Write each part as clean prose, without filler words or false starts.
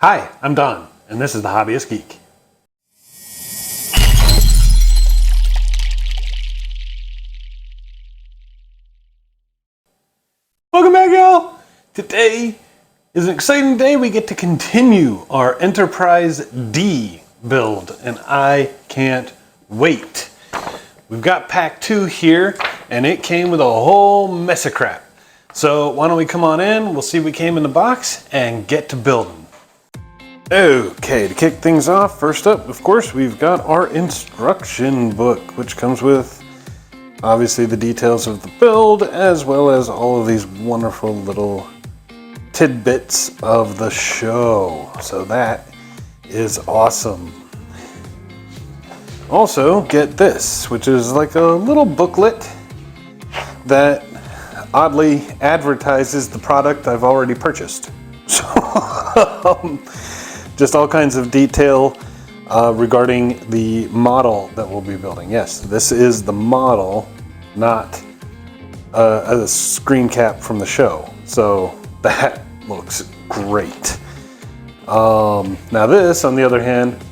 Hi, I'm Don, and this is The Hobbyist Geek. Welcome back, y'all! Today is an exciting day. We get to continue our Enterprise D build, and I can't wait. We've got pack 2 here, and it came with a whole mess of crap. So why don't we come on in, we'll see what came in the box, and get to building. Okay, to kick things off, first up, of course, we've got our instruction book, which comes with obviously the details of the build, as well as all of these wonderful little tidbits of the show. So that is awesome. Also, get this, which is like a little booklet that oddly advertises the product I've already purchased. So, just all kinds of detail regarding the model that we'll be building. Yes, this is the model, not a screen cap from the show. So that looks great. Now this, on the other hand,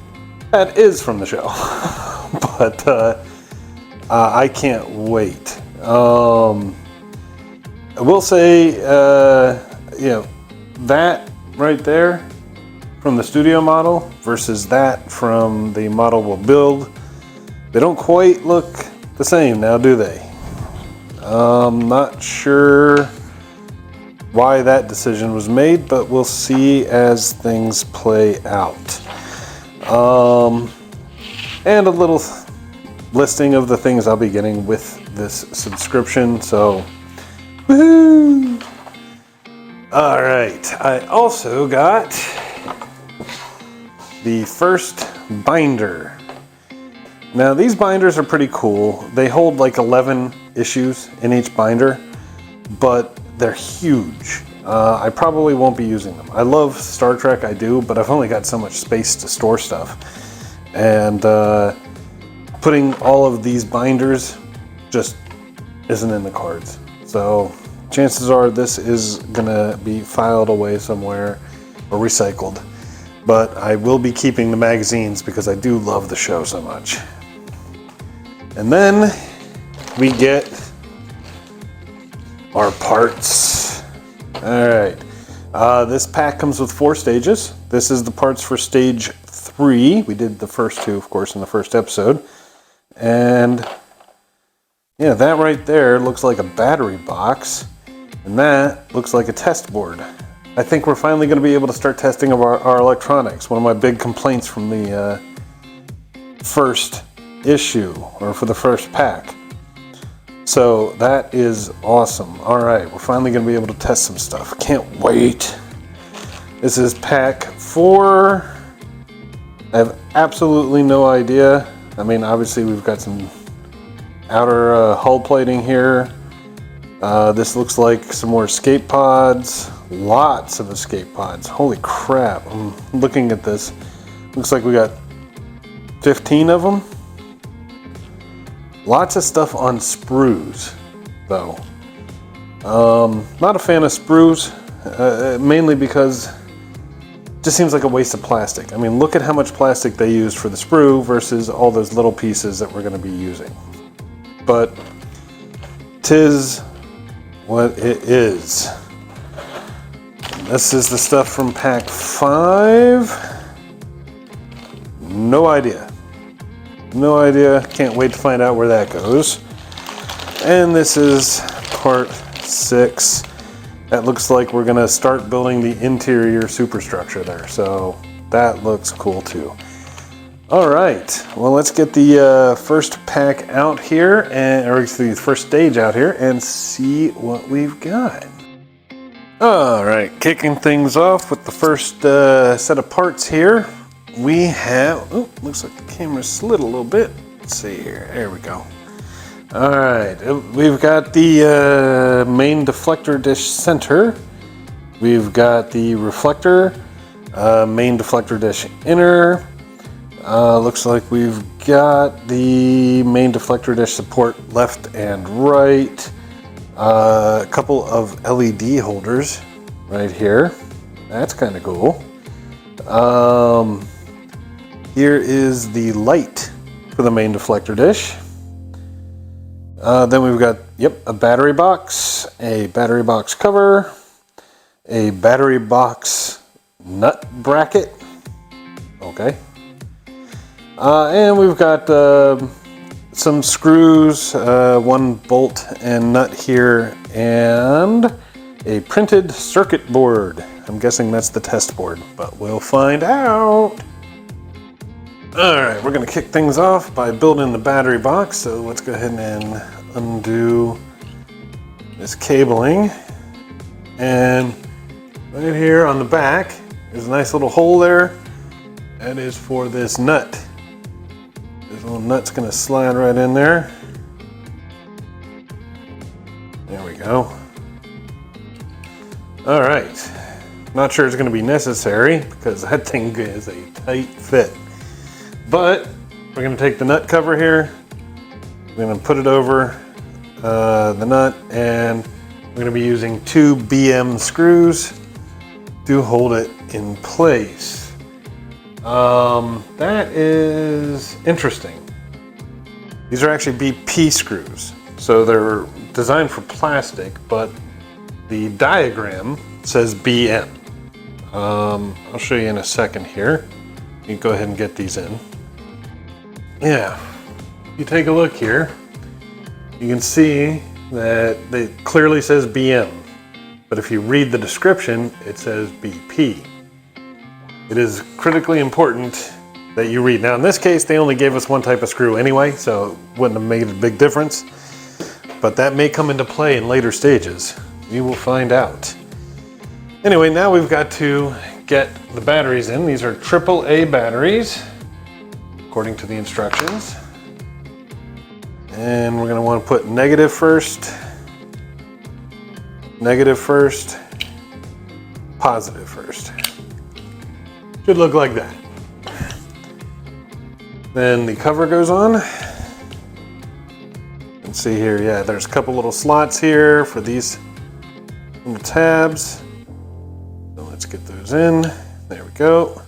that is from the show. But I can't wait. I will say, that right there from the studio model versus that from the model we'll build, they don't quite look the same now, do they? I'm not sure why that decision was made, but we'll see as things play out. And a little listing of the things I'll be getting with this subscription, so woohoo! All right, I also got the first binder. Now these binders are pretty cool. They hold like 11 issues in each binder, but they're huge. I probably won't be using them. I love Star Trek, I do, but I've only got so much space to store stuff. And putting all of these binders just isn't in the cards. So chances are this is gonna be filed away somewhere or recycled. But I will be keeping the magazines because I do love the show so much. And then we get our parts. All right, this pack comes with 4 stages. This is the parts for stage 3. We did the first 2, of course, in the first episode. And yeah, that right there looks like a battery box, and that looks like a test board. I think we're finally going to be able to start testing of our electronics. One of my big complaints from the first issue, or for the first pack. So that is awesome. All right, we're finally going to be able to test some stuff. Can't wait. This is pack 4. I have absolutely no idea. I mean, obviously we've got some outer hull plating here. This looks like some more escape pods. Lots of escape pods. Holy crap. I'm looking at this. Looks like we got 15 of them. Lots of stuff on sprues, though. Not a fan of sprues, mainly because it just seems like a waste of plastic. I mean, look at how much plastic they used for the sprue versus all those little pieces that we're going to be using. But 'tis what it is. This is the stuff from pack 5. No idea. No idea. Can't wait to find out where that goes. And this is part 6. That looks like we're gonna start building the interior superstructure there. So that looks cool too. All right, well, let's get the first pack out here, or the first stage out here, and see what we've got. All right, kicking things off with the first set of parts here. We have, oh, looks like the camera slid a little bit. Let's see here, there we go. All right, we've got the main deflector dish center. We've got the reflector, main deflector dish inner. Looks like we've got the main deflector dish support left and right. A couple of LED holders right here. That's kind of cool. Here is the light for the main deflector dish. Then we've got, a battery box, a battery box cover, a battery box nut bracket. Okay. And we've got some screws, one bolt and nut here, and a printed circuit board. I'm guessing that's the test board, but we'll find out. Alright, we're going to kick things off by building the battery box, so let's go ahead and undo this cabling. And right here on the back, there's a nice little hole there. That is for this nut. This little nut's going to slide right in there. There we go. Alright, not sure it's going to be necessary because that thing is a tight fit. But we're going to take the nut cover here, we're going to put it over the nut, and we're going to be using 2 BM screws to hold it in place. That is interesting. These are actually BP screws, so they're designed for plastic, but the diagram says BM. I'll show you in a second here. You can go ahead and get these in. Yeah, if you take a look here, you can see that it clearly says BM, but if you read the description, it says BP. It is critically important that you read. Now in this case, they only gave us one type of screw anyway, so it wouldn't have made a big difference, but that may come into play in later stages. We will find out. Anyway, now we've got to get the batteries in. These are AAA batteries, according to the instructions. And we're going to want to put negative first, positive first. Should look like that. Then the cover goes on. You can see here, yeah, there's a couple little slots here for these little tabs. So let's get those in. There we go.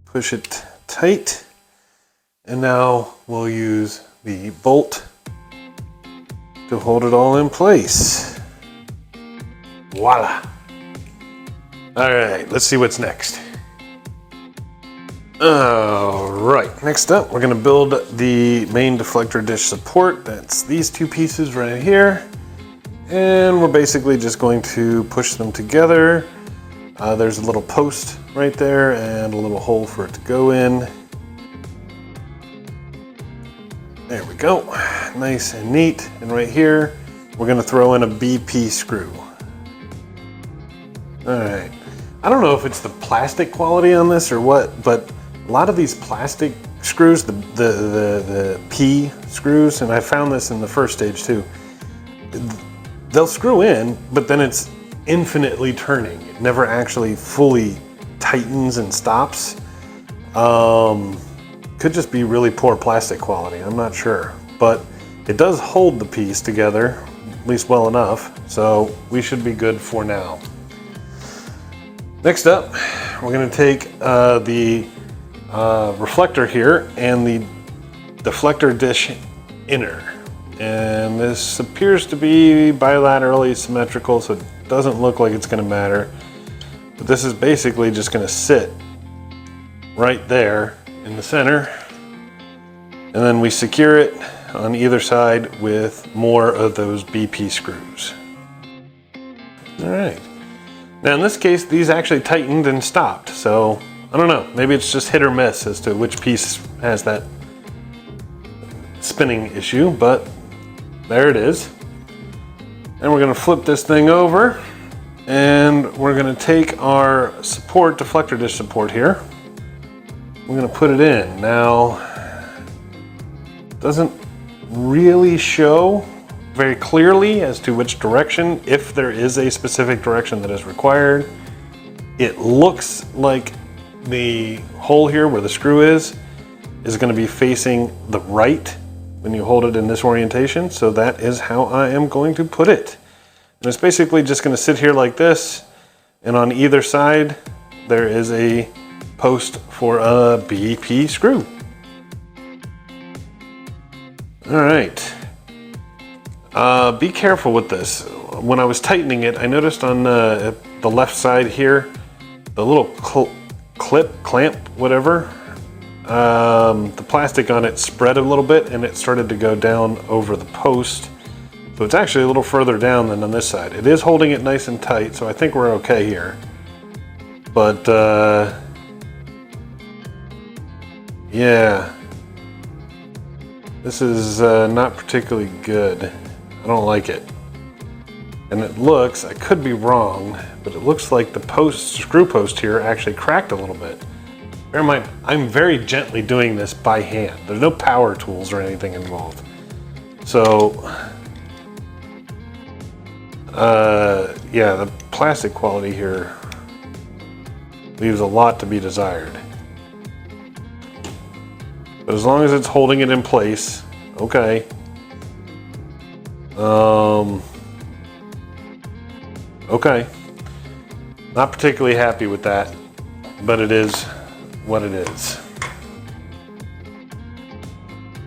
Push it tight. And now we'll use the bolt to hold it all in place. Voila. All right, let's see what's next. All right, next up, we're gonna build the main deflector dish support. That's these 2 pieces right here. And we're basically just going to push them together. There's a little post right there and a little hole for it to go in. There we go, nice and neat. And right here, we're gonna throw in a BP screw. All right, I don't know if it's the plastic quality on this or what, but a lot of these plastic screws, the P screws, and I found this in the first stage too, they'll screw in, but then it's infinitely turning. It never actually fully tightens and stops. Could just be really poor plastic quality, I'm not sure. But it does hold the piece together, at least well enough, so we should be good for now. Next up, we're gonna take the reflector here and the deflector dish inner. And this appears to be bilaterally symmetrical, so it doesn't look like it's gonna matter. But this is basically just gonna sit right there in the center. And then we secure it on either side with more of those BP screws. All right. Now in this case, these actually tightened and stopped. So I don't know, maybe it's just hit or miss as to which piece has that spinning issue, but there it is. And we're gonna flip this thing over and we're gonna take our support, deflector dish support here. We're gonna put it in. Now, it doesn't really show very clearly as to which direction, if there is a specific direction that is required. It looks like the hole here where the screw is gonna be facing the right when you hold it in this orientation. So that is how I am going to put it. And it's basically just gonna sit here like this, and on either side there is a post for a BP screw. All right. Be careful with this. When I was tightening it, I noticed on the left side here, the little clamp, whatever, the plastic on it spread a little bit and it started to go down over the post. So it's actually a little further down than on this side. It is holding it nice and tight, so I think we're okay here. But yeah, this is not particularly good. I don't like it. And it looks, I could be wrong, but it looks like the screw post here actually cracked a little bit. Bear in mind, I'm very gently doing this by hand. There's no power tools or anything involved. So, yeah, the plastic quality here leaves a lot to be desired. But as long as it's holding it in place, okay. Okay. Not particularly happy with that, but it is what it is.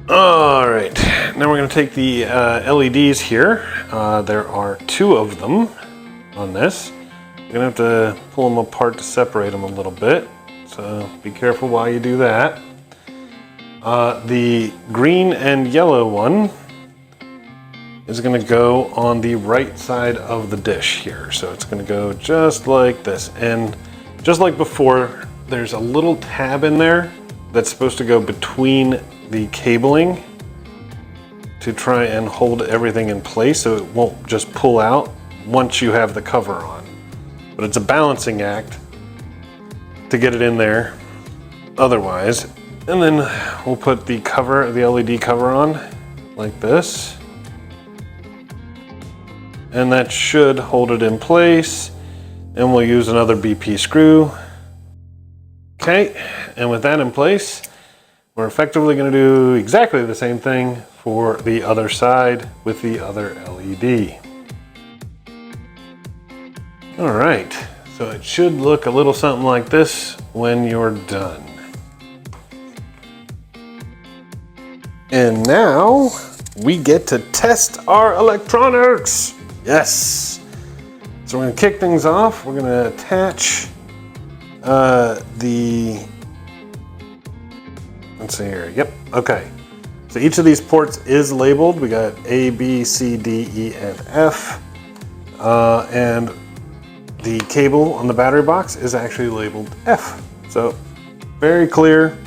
All right, now we're going to take the LEDs here. There are 2 of them on this. You're going to have to pull them apart to separate them a little bit, so be careful while you do that. The green and yellow one is going to go on the right side of the dish here. So it's going to go just like this. And just like before, there's a little tab in there that's supposed to go between the cabling to try and hold everything in place so it won't just pull out once you have the cover on. But it's a balancing act to get it in there otherwise. And then we'll put the cover, the LED cover on like this. And that should hold it in place. And we'll use another BP screw. Okay, and with that in place, we're effectively going to do exactly the same thing for the other side with the other LED. All right, so it should look a little something like this when you're done. And now we get to test our electronics. Yes. So we're going to kick things off. We're going to attach let's see here. Yep. Okay. So each of these ports is labeled. We got A, B, C, D, E, and F. And the cable on the battery box is actually labeled F. So very clear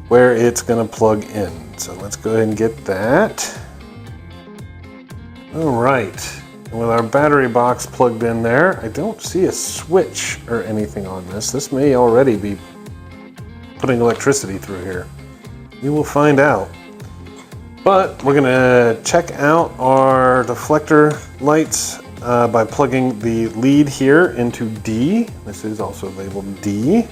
where it's going to plug in. So let's go ahead and get that. All right. And with our battery box plugged in there, I don't see a switch or anything on this. This may already be putting electricity through here. We will find out. But we're gonna check out our deflector lights by plugging the lead here into D. This is also labeled D.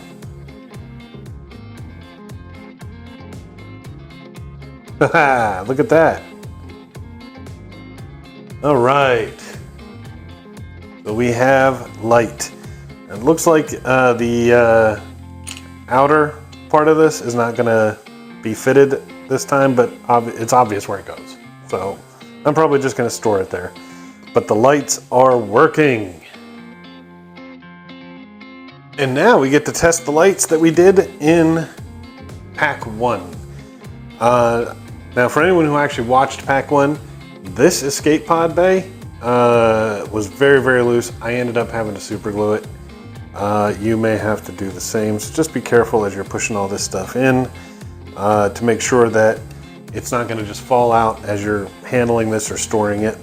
Haha, look at that. All right. So we have light. It looks like the outer part of this is not gonna be fitted this time, but it's obvious where it goes. So I'm probably just gonna store it there. But the lights are working. And now we get to test the lights that we did in pack 1. Now for anyone who actually watched pack 1, this escape pod bay was very, very loose. I ended up having to super glue it. You may have to do the same, so just be careful as you're pushing all this stuff in to make sure that it's not going to just fall out as you're handling this or storing it.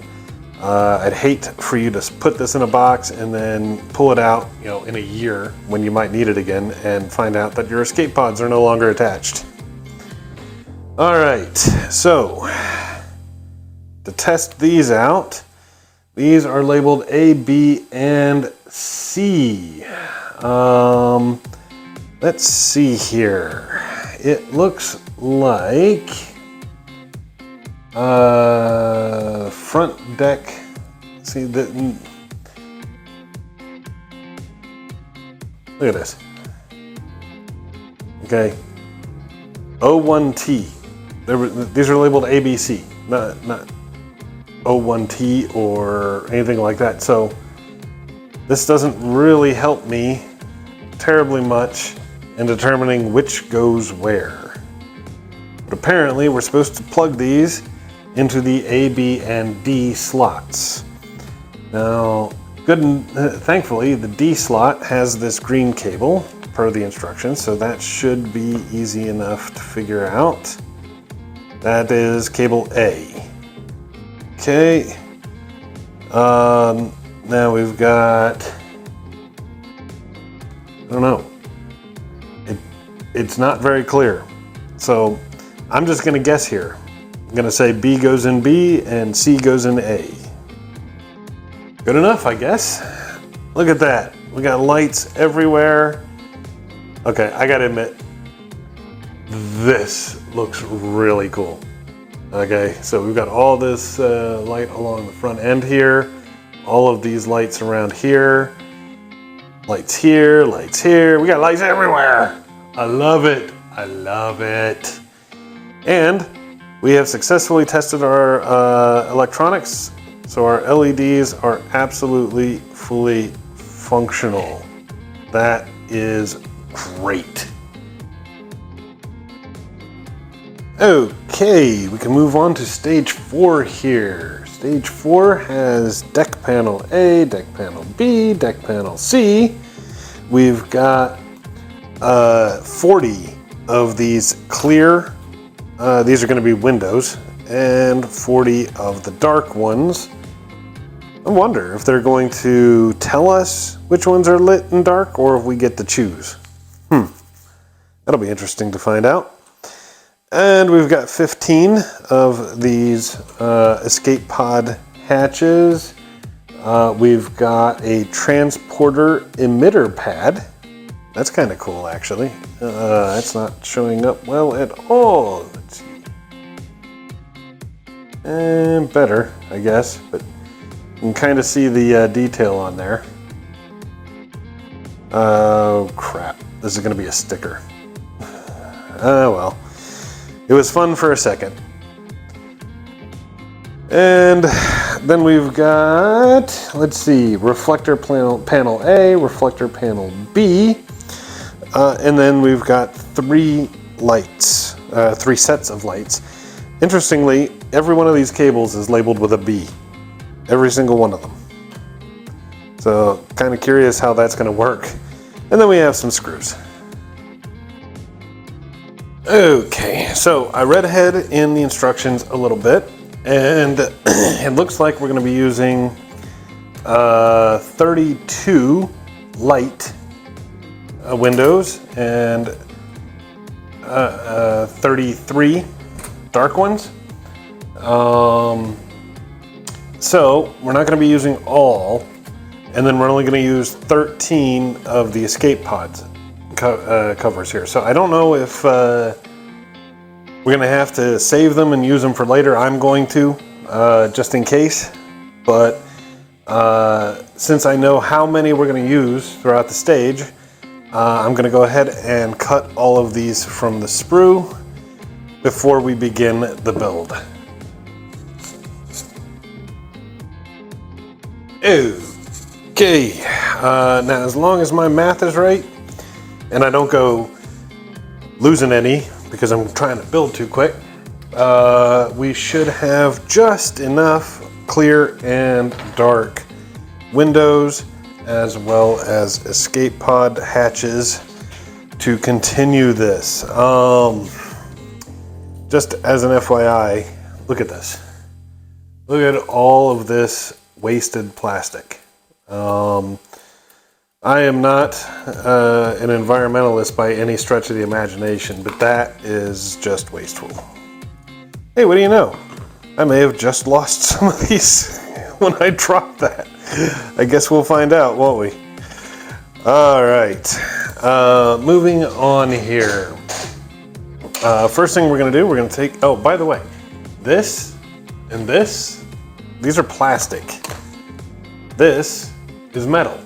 I'd hate for you to put this in a box and then pull it out, you know, in a year when you might need it again and find out that your escape pods are no longer attached. All right, so to test these out, these are labeled A, B, and C. Let's see here. It looks like front deck. See that? Look at this. Okay. O1T. These are labeled ABC, not O1T or anything like that. So this doesn't really help me terribly much in determining which goes where. But apparently we're supposed to plug these into the A, B, and D slots. Now, thankfully the D slot has this green cable per the instructions, so that should be easy enough to figure out. That is cable A. Okay. Now we've got, I don't know. It's not very clear. So I'm just gonna guess here. I'm gonna say B goes in B and C goes in A. Good enough, I guess. Look at that. We got lights everywhere. Okay, I gotta admit, this looks really cool. Okay, so we've got all this light along the front end here, all of these lights around here, lights here, lights here. We got lights everywhere. I love it. I love it. And we have successfully tested our electronics, so our LEDs are absolutely fully functional. That is great. Okay, we can move on to stage 4 here. Stage 4 has deck panel A, deck panel B, deck panel C. We've got 40 of these clear, these are going to be windows, and 40 of the dark ones. I wonder if they're going to tell us which ones are lit and dark, or if we get to choose. That'll be interesting to find out. And we've got 15 of these escape pod hatches. We've got a transporter emitter pad. That's kind of cool, actually. That's not showing up well at all. Let's see. And better, I guess, but you can kind of see the detail on there. Oh, crap. This is going to be a sticker. Oh, well. It was fun for a second. And then we've got, let's see, reflector panel A, reflector panel B, and then we've got 3 lights, 3 sets of lights. Interestingly, every one of these cables is labeled with a B. Every single one of them. So, kind of curious how that's going to work. And then we have some screws. Okay, so I read ahead in the instructions a little bit, and it looks like we're going to be using 32 light windows and 33 dark ones. So we're not going to be using all, and then we're only going to use 13 of the escape pods covers here. So I don't know if we're going to have to save them and use them for later. I'm going to, just in case. But since I know how many we're going to use throughout the stage, I'm going to go ahead and cut all of these from the sprue before we begin the build. Okay, now as long as my math is right, and I don't go losing any because I'm trying to build too quick, we should have just enough clear and dark windows as well as escape pod hatches to continue this. Just as an FYI, look at this. Look at all of this wasted plastic. I am not an environmentalist by any stretch of the imagination, but that is just wasteful. Hey, what do you know? I may have just lost some of these when I dropped that. I guess we'll find out, won't we? All right, moving on here. First thing we're gonna do, we're gonna take, oh, by the way, this and this, these are plastic. This is metal.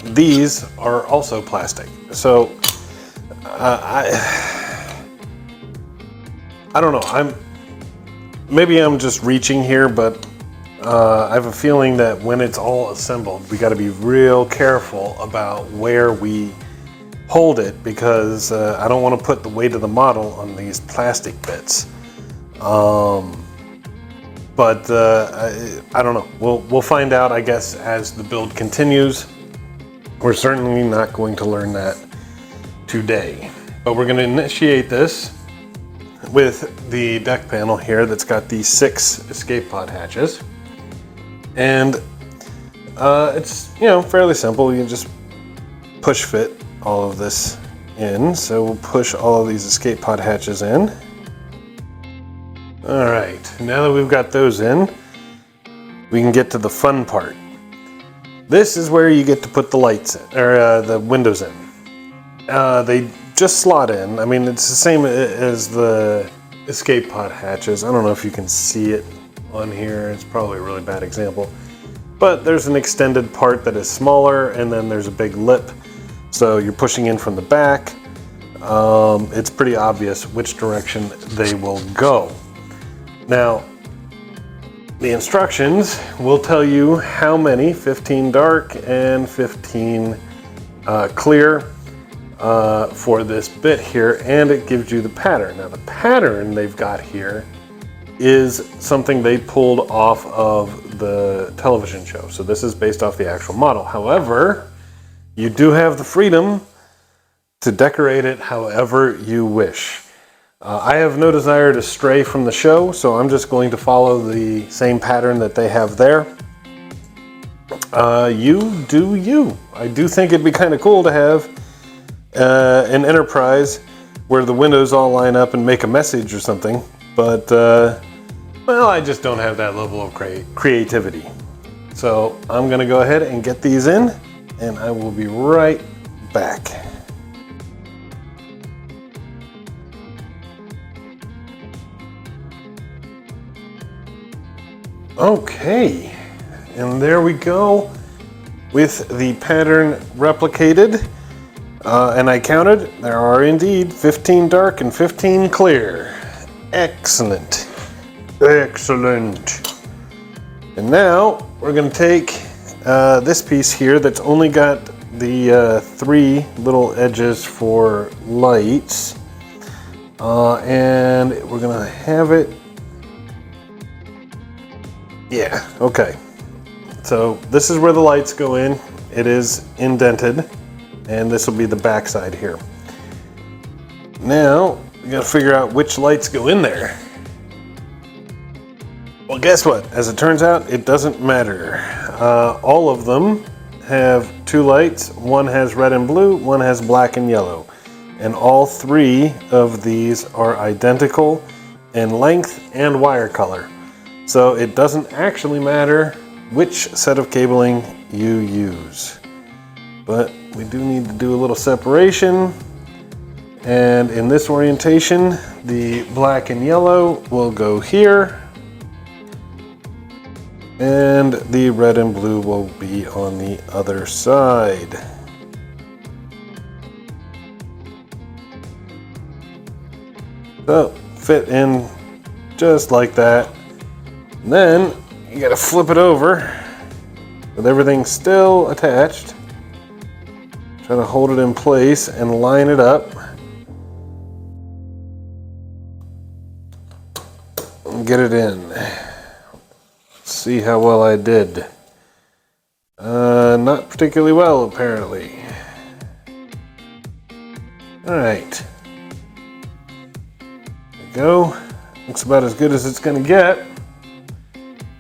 these are also plastic. So I don't know. Maybe I'm just reaching here, but I have a feeling that when it's all assembled, we got to be real careful about where we hold it, because I don't want to put the weight of the model on these plastic bits. But I don't know. We'll find out, I guess, as the build continues. We're certainly not going to learn that today, but we're going to initiate this with the deck panel here that's got the 6 escape pod hatches. And it's, fairly simple. You can just push fit all of this in. So we'll push all of these escape pod hatches in. All right, now that we've got those in, we can get to the fun part. This is where you get to put the lights in, or the windows in. They just slot in. I mean, it's the same as the escape pod hatches. I don't know if you can see it on here. It's probably a really bad example. But there's an extended part that is smaller, and then there's a big lip. So you're pushing in from the back. It's pretty obvious which direction they will go. Now, the instructions will tell you how many 15 dark and 15 clear for this bit here, and it gives you the pattern. Now, the pattern they've got here is something they pulled off of the television show. So this is based off the actual model. However, you do have the freedom to decorate it however you wish. I have no desire to stray from the show, so I'm just going to follow the same pattern that they have there. You do you. I do think it'd be kind of cool to have an Enterprise where the windows all line up and make a message or something, but well, I just don't have that level of creativity. So I'm going to go ahead and get these in, and I will be right back. Okay, and there we go with the pattern replicated. And I counted, there are indeed 15 dark and 15 clear. Excellent. Excellent. And now we're going to take this piece here that's only got the 3 little edges for lights. And we're going to have it. Yeah, okay. So this is where the lights go in. It is indented, and this will be the back side here. Now, we gotta figure out which lights go in there. Well, guess what? As it turns out, it doesn't matter. All of them have 2 lights. One has red and blue, one has black and yellow. And all 3 of these are identical in length and wire color. So it doesn't actually matter which set of cabling you use. But we do need to do a little separation. And in this orientation, the black and yellow will go here. And the red and blue will be on the other side. So fit in just like that. And then you gotta flip it over with everything still attached. Try to hold it in place and line it up. And get it in. See how well I did. Not particularly well, apparently. Alright. There we go. Looks about as good as it's gonna get.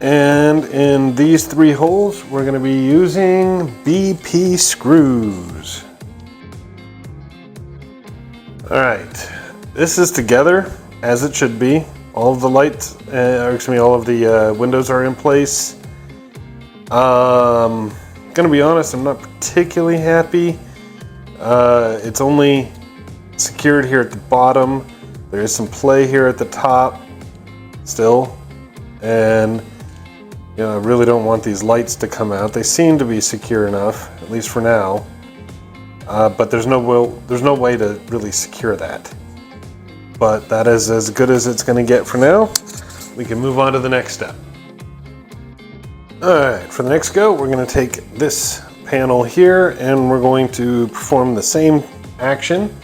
And in these 3 holes, we're going to be using BP screws. All right, this is together as it should be. All of the lights, all of the windows are in place. Gonna be honest, I'm not particularly happy. It's only secured here at the bottom. There is some play here at the top still, and You know, I really don't want these lights to come out. They seem to be secure enough, at least for now. But there's no way to really secure that. But that is as good as it's going to get for now. We can move on to the next step. Alright, for the next go, we're going to take this panel here and we're going to perform the same action.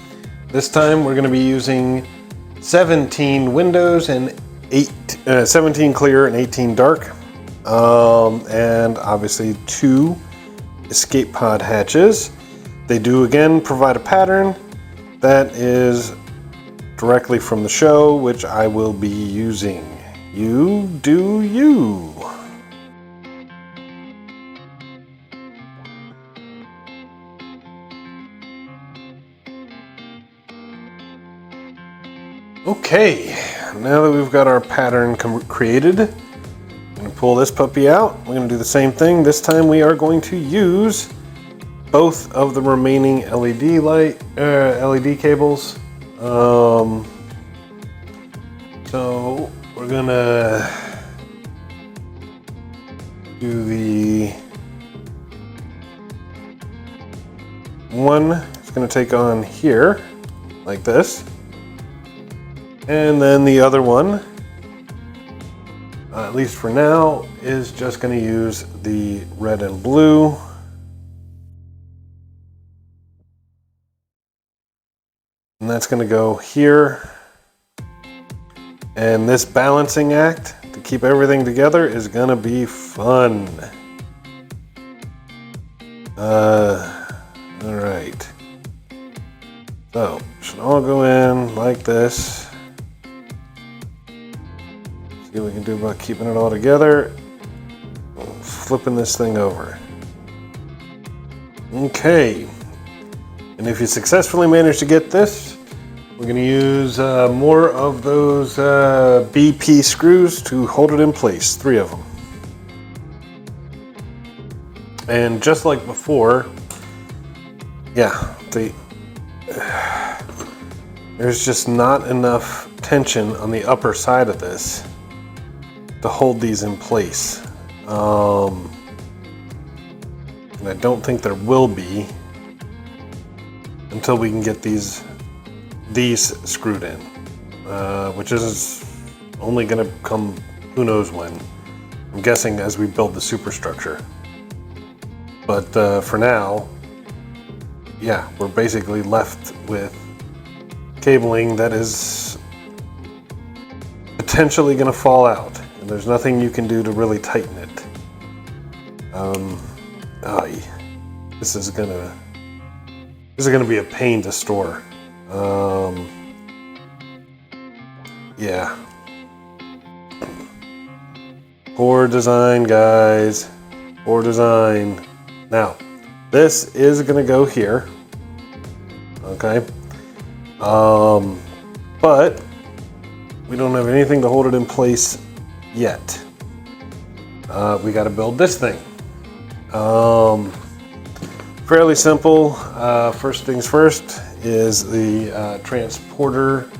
This time we're going to be using 17 windows and 17 clear and 18 dark. And obviously 2 escape pod hatches. They do again provide a pattern that is directly from the show, which I will be using. You do you. Okay, now that we've got our pattern created, I'm going to pull this puppy out. We're going to do the same thing. This time we are going to use both of the remaining LED cables. So we're going to do the one. It's going to take on here like this. And then the other one, at least for now, is just going to use the red and blue. And that's going to go here. And this balancing act to keep everything together is going to be fun. All right. So, should all go in like this. See what we can do about keeping it all together. Flipping this thing over. Okay. And if you successfully manage to get this, we're going to use more of those BP screws to hold it in place. 3 of them. And just like before, yeah, there's just not enough tension on the upper side of this to hold these in place. And I don't think there will be until we can get these screwed in, which is only going to come who knows when. I'm guessing as we build the superstructure. But for now, yeah, we're basically left with cabling that is potentially going to fall out, and there's nothing you can do to really tighten it. This is gonna be a pain to store. Yeah. Poor design, guys. Poor design. Now, this is gonna go here. Okay. But we don't have anything to hold it in place yet. We got to build this thing. Fairly simple. First things first is the transporter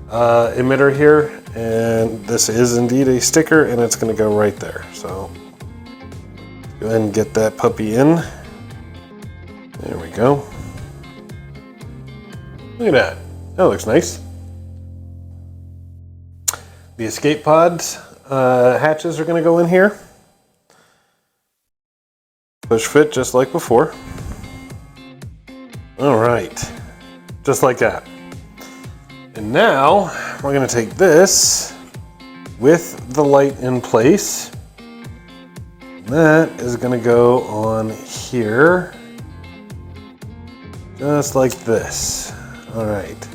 emitter here, and this is indeed a sticker, and it's going to go right there. So go ahead and get that puppy in. There we go. Look at that. That looks nice. The escape pods hatches are going to go in here. Push fit just like before. All right, just like that. And now we're going to take this with the light in place. That is going to go on here, just like this. All right.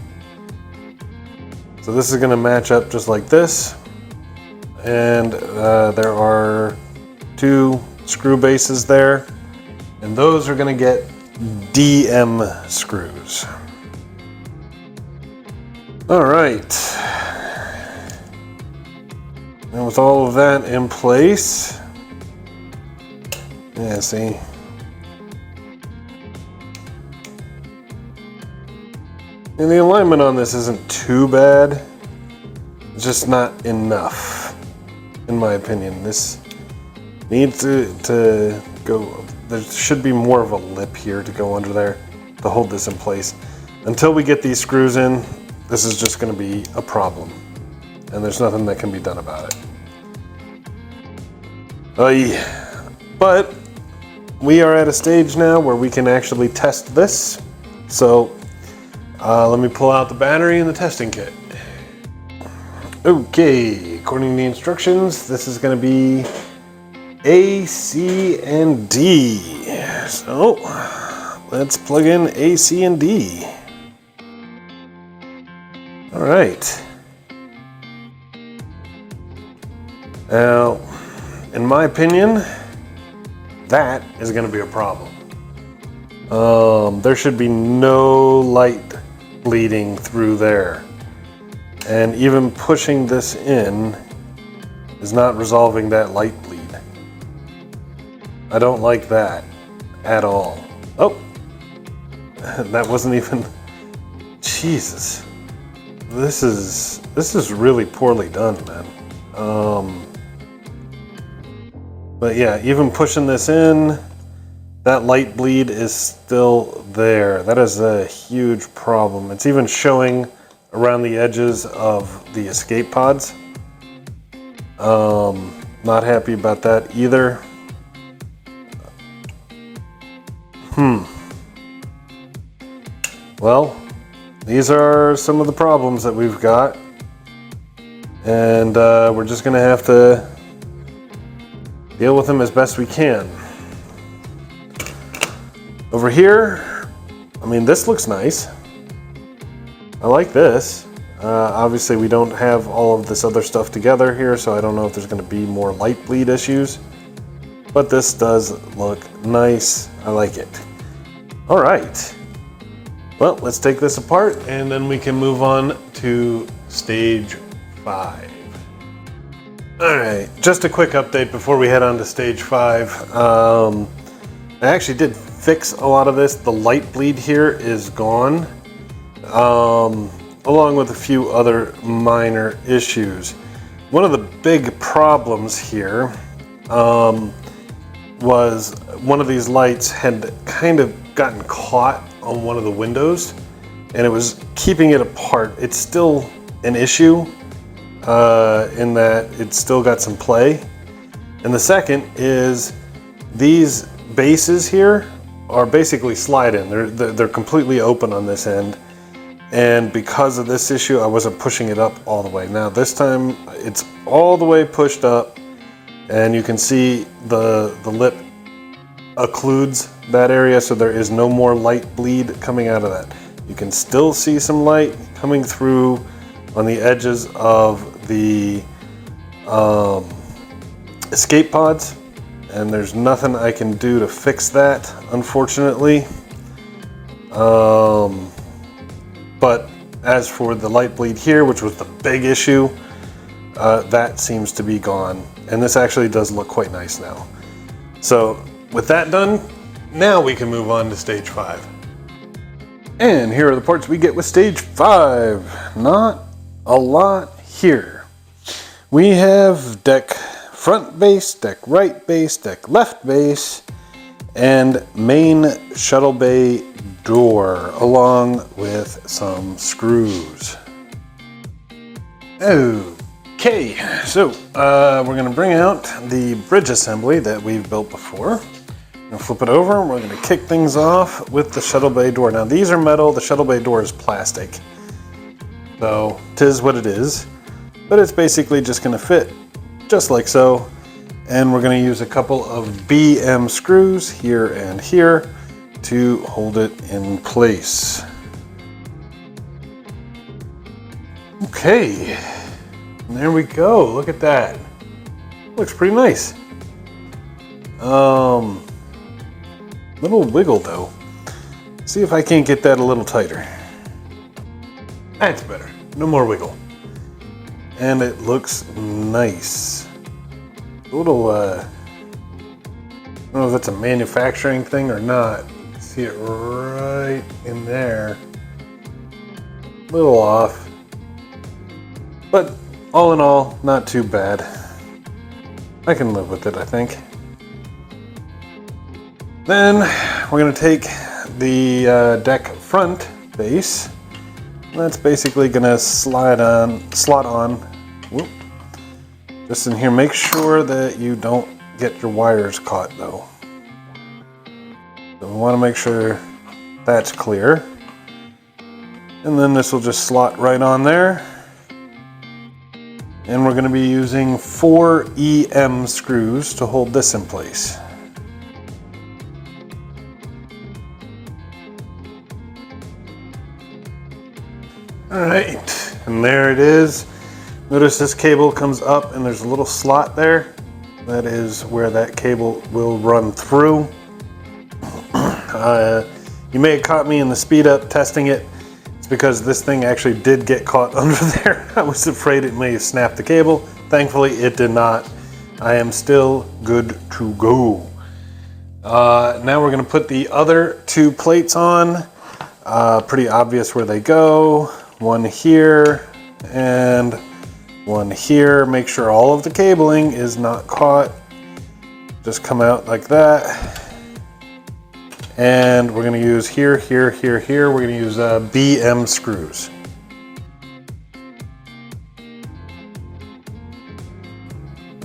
So this is going to match up just like this. And there are 2 screw bases there, and those are going to get DM screws. All right. And with all of that in place, yeah, see. And the alignment on this isn't too bad. It's just not enough, in my opinion. This Needs to go, there should be more of a lip here to go under there to hold this in place. Until we get these screws in, this is just gonna be a problem. And there's nothing that can be done about it. But we are at a stage now where we can actually test this. So let me pull out the battery and the testing kit. Okay, according to the instructions, this is going to be A, C, and D. So let's plug in A, C, and D. All right. Now, in my opinion, that is going to be a problem. There should be no light bleeding through there. And even pushing this in is not resolving that light bleed. I don't like that at all. Oh, that wasn't even, Jesus. This is really poorly done, man. But yeah, even pushing this in, that light bleed is still there. That is a huge problem. It's even showing around the edges of the escape pods. Not happy about that either. Well, these are some of the problems that we've got. And we're just gonna have to deal with them as best we can. Over here, I mean, this looks nice. I like this. Obviously, we don't have all of this other stuff together here, so I don't know if there's going to be more light bleed issues. But this does look nice. I like it. All right. Well, let's take this apart, and then we can move on to stage 5. All right, just a quick update before we head on to stage 5. I actually did fix a lot of this. The light bleed here is gone, along with a few other minor issues. One of the big problems here was one of these lights had kind of gotten caught on one of the windows, and it was keeping it apart. It's still an issue in that it's still got some play. And the second is these bases here are basically slide-in. They're completely open on this end. And because of this issue, I wasn't pushing it up all the way. Now this time it's all the way pushed up, and you can see the lip occludes that area, so there is no more light bleed coming out of that. You can still see some light coming through on the edges of the escape pods, and there's nothing I can do to fix that, unfortunately. But as for the light bleed here, which was the big issue, that seems to be gone. And this actually does look quite nice now. So with that done, now we can move on to stage 5. And here are the parts we get with stage 5. Not a lot here. We have deck front base, deck right base, deck left base, and main shuttle bay door, along with some screws. Okay, so we're going to bring out the bridge assembly that we've built before. We're going to flip it over, and we're going to kick things off with the shuttle bay door. Now these are metal, the shuttle bay door is plastic. So, 'tis what it is. But it's basically just going to fit just like so. And we're going to use a couple of BM screws here and here to hold it in place. Okay, and there we go. Look at that. Looks pretty nice. Little wiggle though. See if I can't get that a little tighter. That's better. No more wiggle. And it looks nice. A little, I don't know if that's a manufacturing thing or not. See it right in there. A little off. But all in all, not too bad. I can live with it, I think. Then we're going to take the deck front base. That's basically going to slot on. Whoop. Just in here. Make sure that you don't get your wires caught though. So we want to make sure that's clear. And then this will just slot right on there. And we're going to be using 4 EM screws to hold this in place. Alright, and there it is. Notice this cable comes up and there's a little slot there. That is where that cable will run through. You may have caught me in the speed up testing it. It's because this thing actually did get caught under there. I was afraid it may have snapped the cable. Thankfully it did not. I am still good to go. Now we're going to put the other 2 plates on. Pretty obvious where they go. One here and one here. Make sure all of the cabling is not caught. Just come out like that. And we're going to use here. We're going to use BM screws.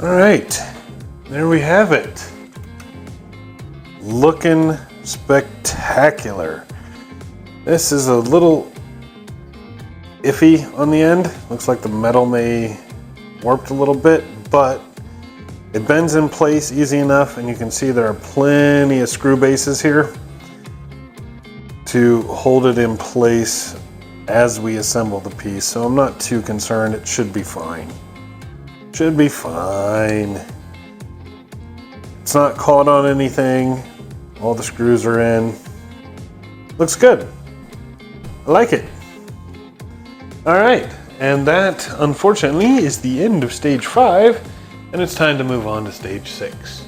All right, there we have it. Looking spectacular. This is a little iffy on the end. Looks like the metal may warped a little bit, but it bends in place easy enough, and you can see there are plenty of screw bases here to hold it in place as we assemble the piece. So I'm not too concerned. It should be fine. Should be fine. It's not caught on anything. All the screws are in. Looks good. I like it. All right, and that unfortunately is the end of stage 5, and it's time to move on to stage 6.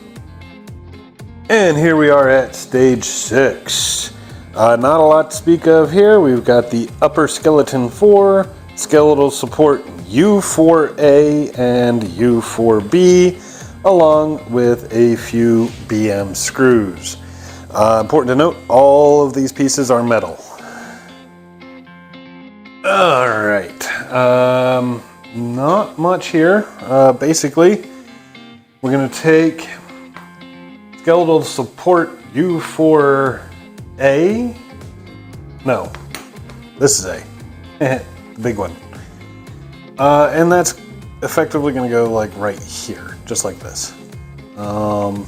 And here we are at stage 6. Not a lot to speak of here. We've got the upper skeleton 4, skeletal support U4A and U4B, along with a few BM screws. Important to note, all of these pieces are metal. All right, not much here. Basically, we're going to take skeletal support U4A. No, this is A, the big one. And that's effectively going to go like right here, just like this. And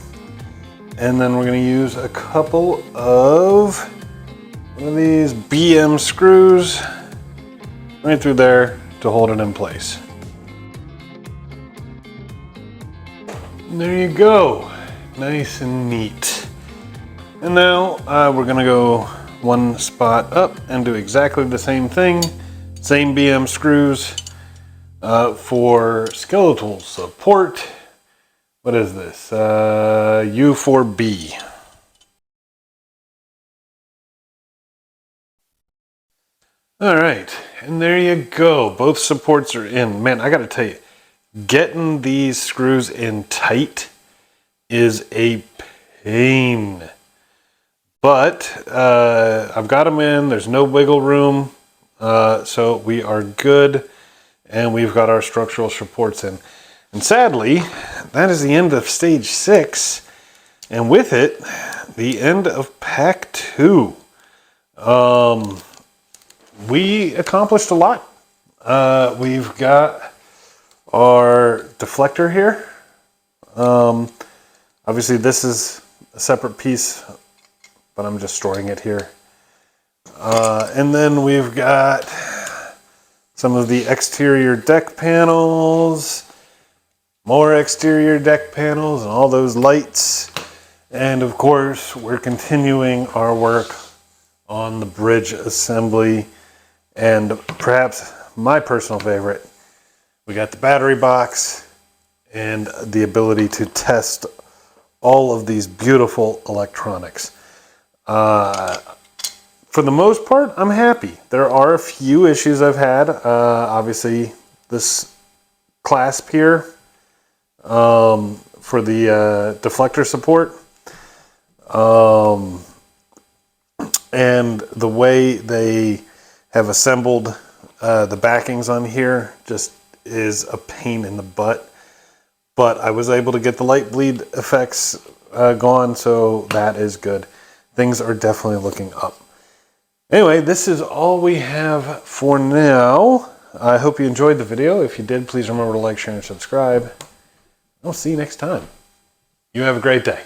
then we're going to use a couple of one of these BM screws right through there to hold it in place. And there you go, nice and neat. And now we're gonna go one spot up and do exactly the same thing. Same BM screws for skeletal support. What is this? U4B. All right, and there you go. Both supports are in. Man, I gotta tell you, getting these screws in tight is a pain. But I've got them in. There's no wiggle room, so we are good, and we've got our structural supports in. And sadly, that is the end of stage 6, and with it, the end of pack 2. We accomplished a lot. We've got our deflector here. Obviously this is a separate piece, but I'm just storing it here. And then we've got some of the exterior deck panels, more exterior deck panels, and all those lights. And of course, we're continuing our work on the bridge assembly. And perhaps my personal favorite, we got the battery box and the ability to test all of these beautiful electronics. For the most part, I'm happy. There are a few issues I've had. Obviously, this clasp here for the deflector support. And the way they have assembled the backings on here just is a pain in the butt. But I was able to get the light bleed effects gone, so that is good. Things are definitely looking up. Anyway, this is all we have for now. I hope you enjoyed the video. If you did, please remember to like, share, and subscribe. I'll see you next time. You have a great day.